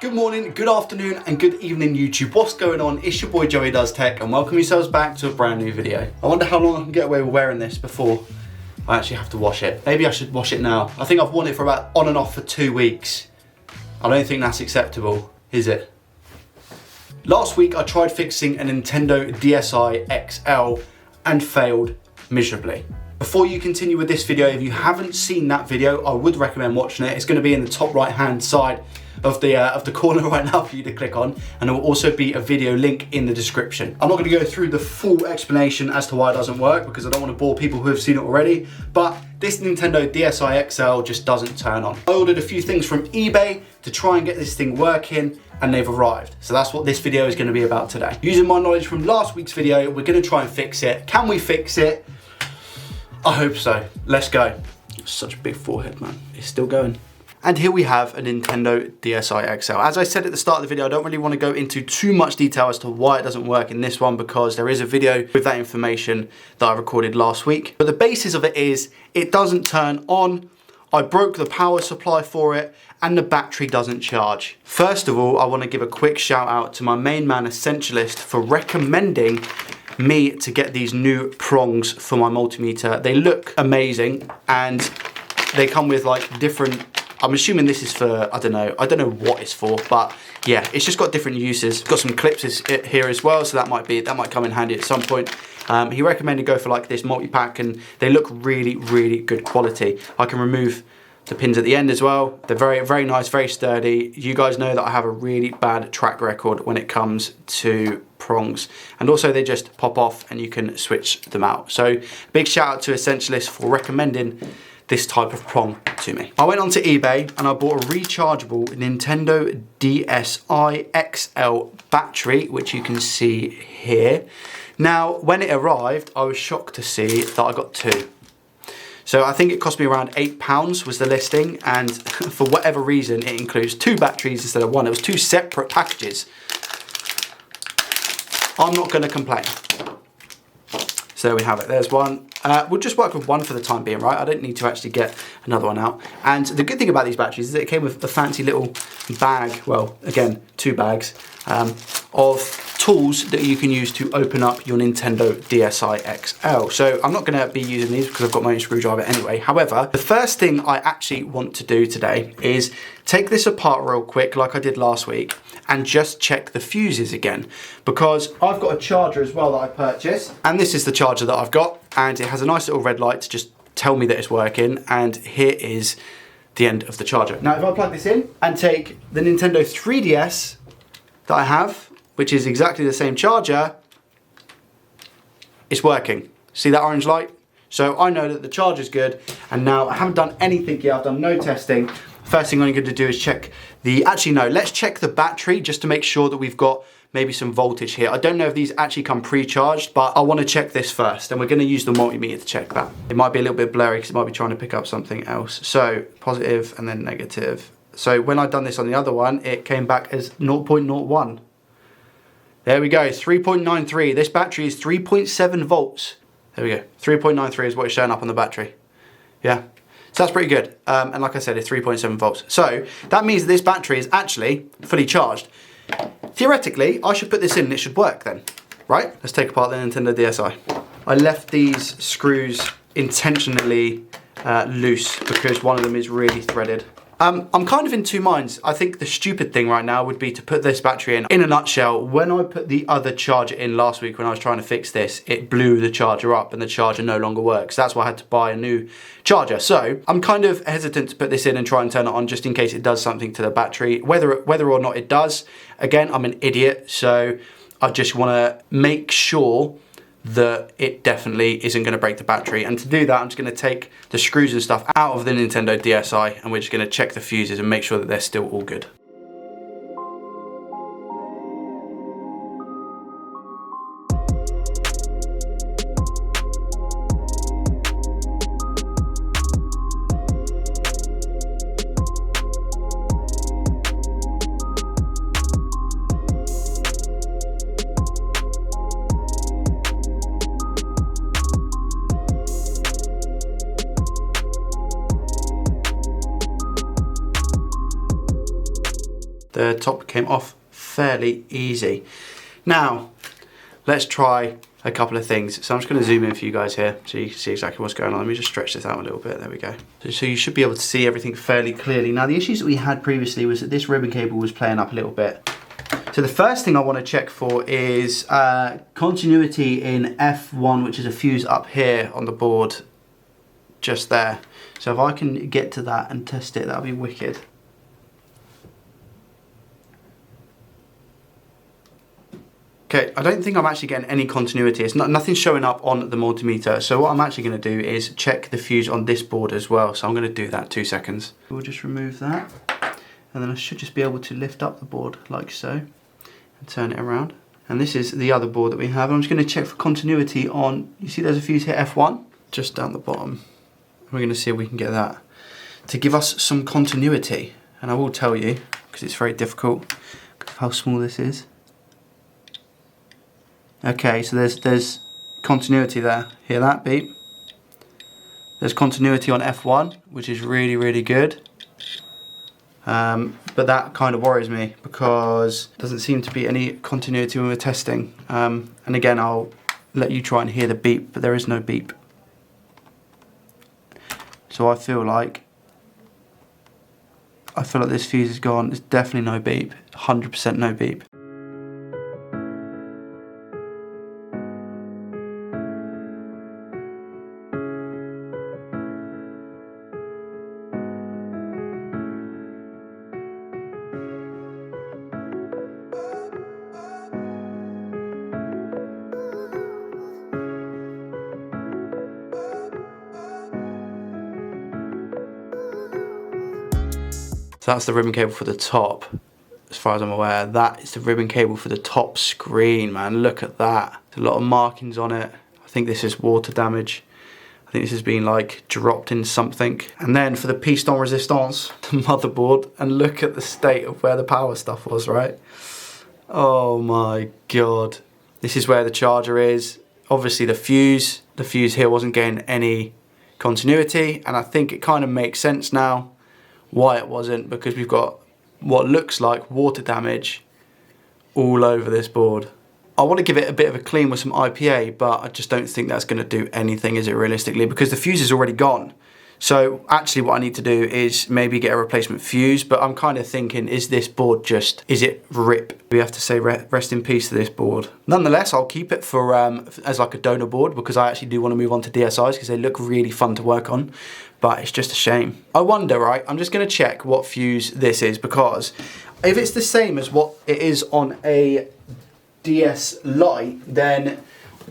Good morning, good afternoon, and good evening YouTube. What's going on? It's your boy Joey Does Tech, and welcome yourselves back to a brand new video. I wonder how long I can get away with wearing this before I actually have to wash it. Maybe I should wash it now. I think I've worn it for about on and off for 2 weeks. I don't think that's acceptable, is it? Last week I tried fixing a Nintendo DSi XL and failed miserably. Before you continue with this video, if you haven't seen that video, I would recommend watching it. It's going to be in the top right hand side of the corner right now for you to click on, and there will also be a video link in the description. I'm not going to go through the full explanation as to why it doesn't work because I don't want to bore people who have seen it already, but this Nintendo DSi XL just doesn't turn on. I ordered a few things from eBay to try and get this thing working, and they've arrived. So that's what this video is going to be about today. Using my knowledge from last week's video, we're going to try and fix it. Can we fix it? I hope so. Let's go. Such a big forehead, man. It's still going. And here we have a Nintendo DSi XL. As I said at the start of the video, I don't really want to go into too much detail as to why it doesn't work in this one because there is a video with that information that I recorded last week. But the basis of it is it doesn't turn on. I broke the power supply for it and the battery doesn't charge. First of all, I want to give a quick shout out to my main man Essentialist for recommending me to get these new prongs for my multimeter. They look amazing and they come with like different, I'm assuming this is for, I don't know what it's for, but yeah, it's just got different uses. It's got some clips here as well, so that might come in handy at some point. He recommended go for like this multi-pack and they look really, really good quality. I can remove the pins at the end as well. They're very, very nice, very sturdy. You guys know that I have a really bad track record when it comes to prongs, and also they just pop off and you can switch them out. So big shout out to Essentialist for recommending this type of prong to me. I went onto eBay and I bought a rechargeable Nintendo DSi XL battery, which you can see here. Now, when it arrived, I was shocked to see that I got two. So I think it cost me around £8 was the listing, and for whatever reason, it includes two batteries instead of one. It was two separate packages. I'm not going to complain. So there we have it, there's one. We'll just work with one for the time being, right? I don't need to actually get another one out. And the good thing about these batteries is that it came with a fancy little bag, well, again, two bags, of tools that you can use to open up your Nintendo DSi XL. So I'm not gonna be using these because I've got my own screwdriver anyway. However, the first thing I actually want to do today is take this apart real quick like I did last week and just check the fuses again, because I've got a charger as well that I purchased, and this is the charger that I've got, and it has a nice little red light to just tell me that it's working, and here is the end of the charger. Now if I plug this in and take the Nintendo 3DS that I have, which is exactly the same charger, it's working. See that orange light? So I know that the charger's good, and now I haven't done anything yet, I've done no testing. First thing I'm going to do is check the, actually no, let's check the battery just to make sure that we've got maybe some voltage here. I don't know if these actually come pre-charged, but I want to check this first, and we're going to use the multimeter to check that. It might be a little bit blurry because it might be trying to pick up something else. So positive and then negative. So when I've done this on the other one, it came back as 0.01. There we go, 3.93. This battery is 3.7 volts. There we go, 3.93 is what is showing up on the battery. Yeah, so that's pretty good. And like I said, it's 3.7 volts. So that means that this battery is actually fully charged. Theoretically, I should put this in and it should work then, right? Let's take apart the Nintendo DSi. I left these screws intentionally loose because one of them is really threaded. I'm kind of in two minds. I think the stupid thing right now would be to put this battery in. In a nutshell, when I put the other charger in last week when I was trying to fix this, it blew the charger up and the charger no longer works. That's why I had to buy a new charger. So I'm kind of hesitant to put this in and try and turn it on just in case it does something to the battery. Whether or not it does, again, I'm an idiot. So I just want to make sure that it definitely isn't going to break the battery, and to do that I'm just going to take the screws and stuff out of the Nintendo DSi and we're just going to check the fuses and make sure that they're still all good. the top came off fairly easy. Now, let's try a couple of things. So I'm just going to zoom in for you guys here so you can see exactly what's going on. Let me just stretch this out a little bit. There we go. So you should be able to see everything fairly clearly. Now, the issues that we had previously was that this ribbon cable was playing up a little bit. So the first thing I want to check for is continuity in F1, which is a fuse up here on the board, just there. So if I can get to that and test it, that'll be wicked. Okay, I don't think I'm actually getting any continuity. It's nothing showing up on the multimeter. So what I'm actually going to do is check the fuse on this board as well. So I'm going to do that, 2 seconds. We'll just remove that. And then I should just be able to lift up the board like so and turn it around. And this is the other board that we have. I'm just going to check for continuity on, you see there's a fuse here, F1, just down the bottom. We're going to see if we can get that to give us some continuity. And I will tell you, because it's very difficult, because of how small this is. Okay, so there's continuity there. Hear that beep? There's continuity on F1, which is really, really good. But that kind of worries me because there doesn't seem to be any continuity when we're testing. And again, I'll let you try and hear the beep, but there is no beep. So I feel like this fuse is gone. There's definitely no beep, 100% no beep. So that's the ribbon cable for the top, as far as I'm aware. That is the ribbon cable for the top screen, man. Look at that. There's a lot of markings on it. I think this is water damage. I think this has been like dropped in something. And then for the piston resistance, the motherboard, and look at the state of where the power stuff was, right? Oh my God. This is where the charger is. Obviously the fuse here wasn't getting any continuity, and I think it kind of makes sense now why it wasn't, because we've got what looks like water damage all over this board. I want to give it a bit of a clean with some IPA, but I just don't think that's going to do anything, is it, realistically, because the fuse is already gone. So actually what I need to do is maybe get a replacement fuse, but I'm kind of thinking, is this board just, is it rip? We have to say rest in peace to this board. Nonetheless, I'll keep it for as like a donor board, because I actually do want to move on to DSi's because they look really fun to work on, but it's just a shame. I wonder, right, I'm just going to check what fuse this is, because if it's the same as what it is on a DS Lite, then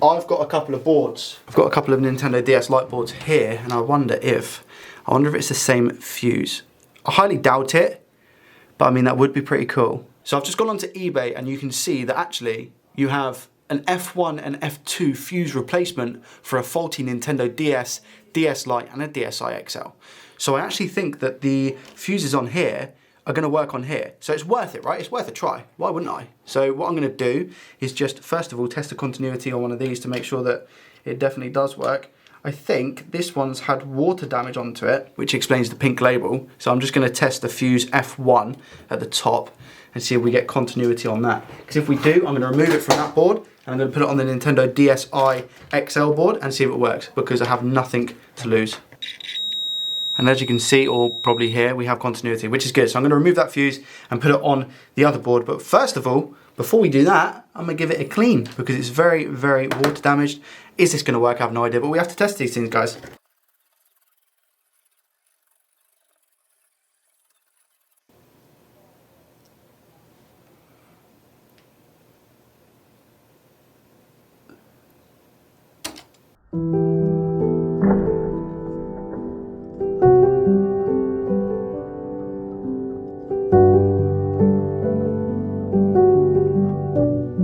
I've got a couple of boards. I've got a couple of Nintendo DS Lite boards here, and I wonder if it's the same fuse. I highly doubt it, but I mean, that would be pretty cool. So I've just gone onto eBay, and you can see that actually you have an F1 and F2 fuse replacement for a faulty Nintendo DS, DS Lite, and a DSi XL. So I actually think that the fuses on here are going to work on here. So it's worth it, right? It's worth a try. Why wouldn't I? So what I'm going to do is just, first of all, test the continuity on one of these to make sure that it definitely does work. I think this one's had water damage onto it, which explains the pink label. So I'm just going to test the fuse F1 at the top and see if we get continuity on that. Because if we do, I'm going to remove it from that board and I'm going to put it on the Nintendo DSi XL board and see if it works, because I have nothing to lose. And as you can see, or probably hear, we have continuity, which is good. So I'm going to remove that fuse and put it on the other board. But first of all, before we do that, I'm going to give it a clean, because it's very, very water damaged. Is this going to work? I have no idea, but we have to test these things, guys.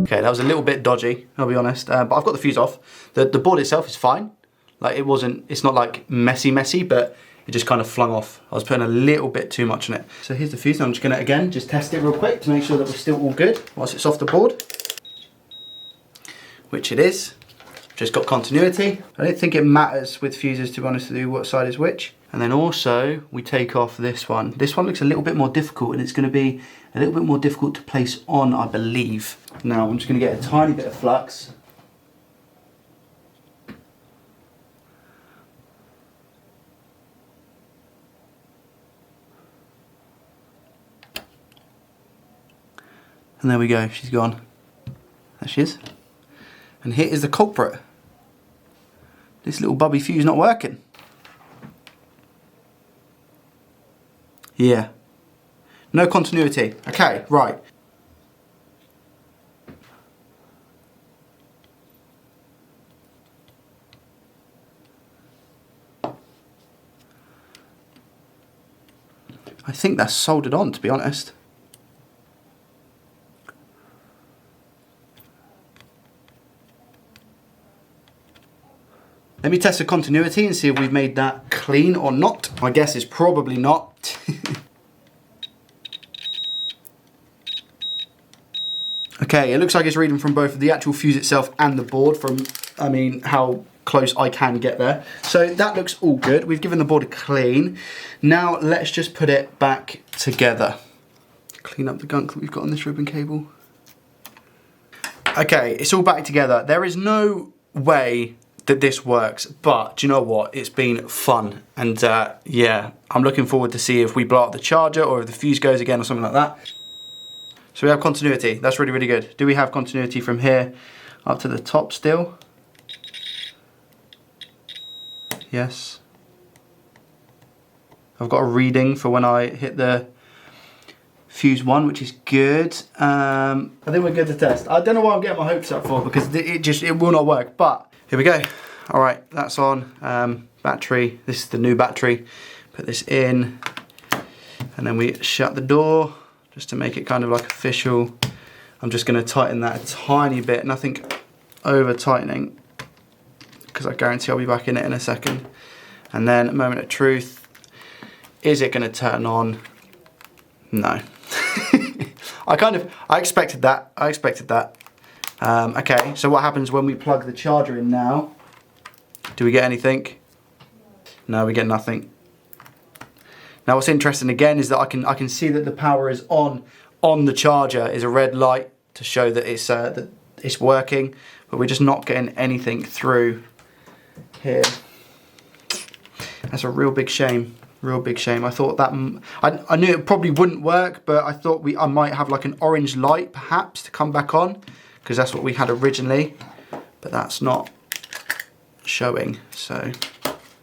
Okay, that was a little bit dodgy, I'll be honest, but I've got the fuse off. The board itself is fine. Like, it's not like messy, but it just kind of flung off. I was putting a little bit too much on it. So here's the fuse. Now I'm just gonna, again, just test it real quick to make sure that we're still all good whilst it's off the board, which it is. Just got continuity. I don't think it matters with fuses, to be honest with you, what side is which. And then also we take off this one. This one looks a little bit more difficult, and it's going to be a little bit more difficult to place on, I believe. Now I'm just going to get a tiny bit of flux. And there we go, she's gone. There she is. And here is the culprit. This little bubby fuse not working. Yeah. No continuity. Okay, right. I think that's soldered on, to be honest. Let me test the continuity and see if we've made that clean or not. My guess is probably not. Okay, it looks like it's reading from both the actual fuse itself and the board from, I mean, how close I can get there. So that looks all good. We've given the board a clean. Now let's just put it back together. Clean up the gunk that we've got on this ribbon cable. Okay, it's all back together. There is no way that this works, but do you know what? It's been fun, and yeah, I'm looking forward to see if we blow up the charger or if the fuse goes again or something like that. So we have continuity. That's really, really good. Do we have continuity from here up to the top still? Yes. I've got a reading for when I hit the fuse 1, which is good. I think we're good to test. I don't know why I'm getting my hopes up for, because it will not work, but here we go. All right, that's on. Battery, this is the new battery. Put this in, and then we shut the door just to make it kind of like official. I'm just gonna tighten that a tiny bit, nothing over tightening, because I guarantee I'll be back in it in a second. And then, moment of truth, is it gonna turn on? No. I expected that, okay, so what happens when we plug the charger in now? Do we get anything? No, we get nothing. Now what's interesting again is that I can see that the power is on the charger, is a red light to show that it's working, but we're just not getting anything through here. That's a real big shame. Real big shame. I thought that I knew it probably wouldn't work, but I thought I might have like an orange light perhaps to come back on, because that's what we had originally, but that's not showing. So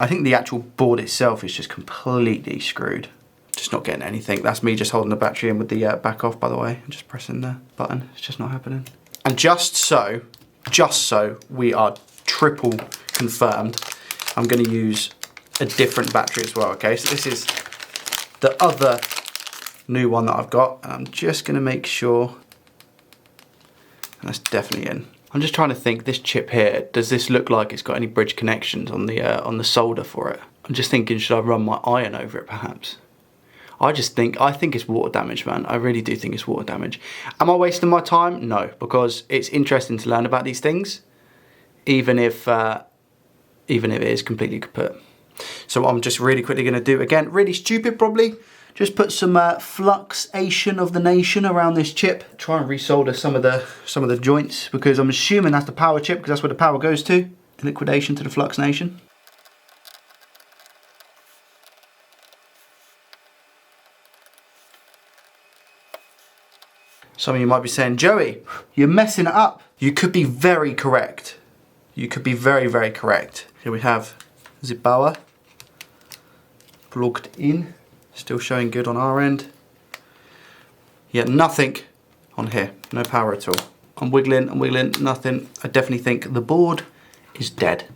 I think the actual board itself is just completely screwed. Just not getting anything. That's me just holding the battery in with the back off, by the way, and just pressing the button. It's just not happening. And just so we are triple confirmed, I'm going to use a different battery as well. Okay, so this is the other new one that I've got, and I'm just going to make sure, and that's definitely in. I'm just trying to think, this chip here, does this look like it's got any bridge connections on the solder for it? I'm just thinking, should I run my iron over it perhaps? I think it's water damage, man. I really do think it's water damage. Am I wasting my time? No, because it's interesting to learn about these things, even if it is completely kaput. So what I'm just really quickly going to do, again, really stupid probably, just put some fluxation of the nation around this chip. Try and resolder some of the joints, because I'm assuming that's the power chip, because that's where the power goes to. Liquidation to the flux nation. Some of you might be saying, Joey, you're messing it up. You could be very correct. You could be very, very correct. Here we have the power plugged in. Still showing good on our end. Yet nothing on here. No power at all. I'm wiggling, nothing. I definitely think the board is dead.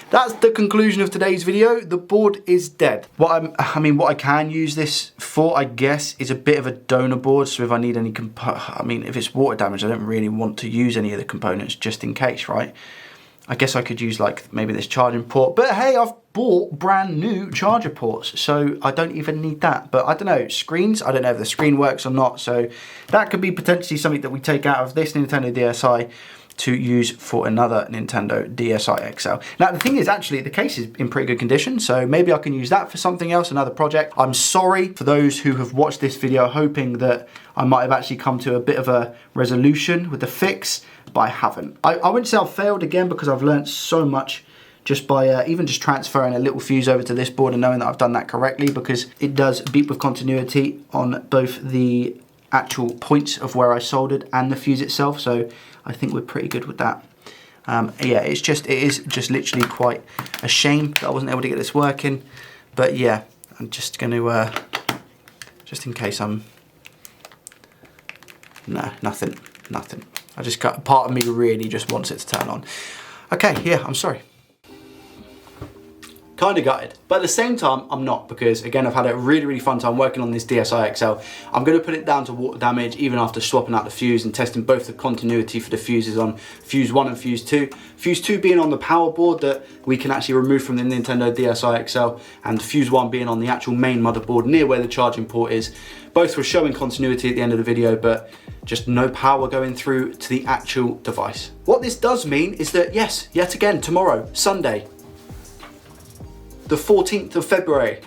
That's the conclusion of today's video. The board is dead. What I can use this for, I guess, is a bit of a donor board. So if I need any if it's water damage, I don't really want to use any of the components just in case, right? I guess I could use like maybe this charging port, but hey, I've bought brand new charger ports, so I don't even need that. But I don't know, screens, I don't know if the screen works or not, so that could be potentially something that we take out of this Nintendo DSi to use for another Nintendo DSi XL. Now the thing is, actually the case is in pretty good condition, so maybe I can use that for something else, another project. I'm sorry for those who have watched this video hoping that I might have actually come to a bit of a resolution with the fix, but I haven't. I wouldn't say I've failed again, because I've learned so much just by even just transferring a little fuse over to this board and knowing that I've done that correctly, because it does beep with continuity on both the actual points of where I soldered and the fuse itself, so I think we're pretty good with that. Yeah, it is just literally quite a shame that I wasn't able to get this working, but yeah, I'm just going to, just in case I'm, no, nothing. I just got, part of me really just wants it to turn on. Okay, yeah, I'm sorry. Kind of gutted, but at the same time I'm not, because again I've had a really fun time working on this DSi XL. I'm going to put it down to water damage even after swapping out the fuse and testing both the continuity for the fuses on fuse 1 and fuse 2. Fuse 2 being on the power board that we can actually remove from the Nintendo DSi XL, and fuse 1 being on the actual main motherboard near where the charging port is. Both were showing continuity at the end of the video, but just no power going through to the actual device. What this does mean is that yes, yet again tomorrow, Sunday, the 14th of February,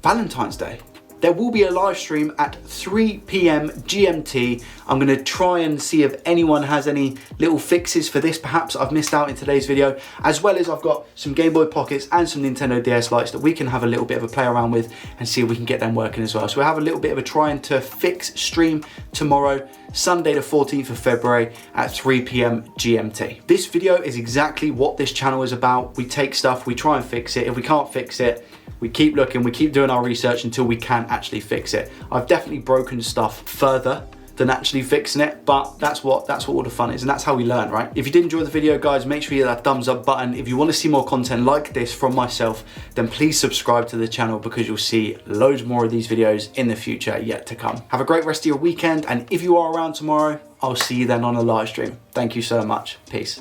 Valentine's Day, there will be a live stream at 3 p.m. GMT. I'm going to try and see if anyone has any little fixes for this perhaps I've missed out in today's video, as well as I've got some Game Boy Pockets and some Nintendo DS Lites that we can have a little bit of a play around with and see if we can get them working as well. So we'll have a little bit of a trying to fix stream tomorrow, Sunday the 14th of February at 3 p.m. GMT. This video is exactly what this channel is about. We take stuff, we try and fix it. If we can't fix it, we keep looking, we keep doing our research until we can actually fix it. I've definitely broken stuff further than actually fixing it, but that's what all the fun is, and that's how we learn, right? If you did enjoy the video, guys, make sure you hit that thumbs up button. If you want to see more content like this from myself, then please subscribe to the channel, because you'll see loads more of these videos in the future yet to come. Have a great rest of your weekend, and if you are around tomorrow, I'll see you then on a live stream. Thank you so much. Peace.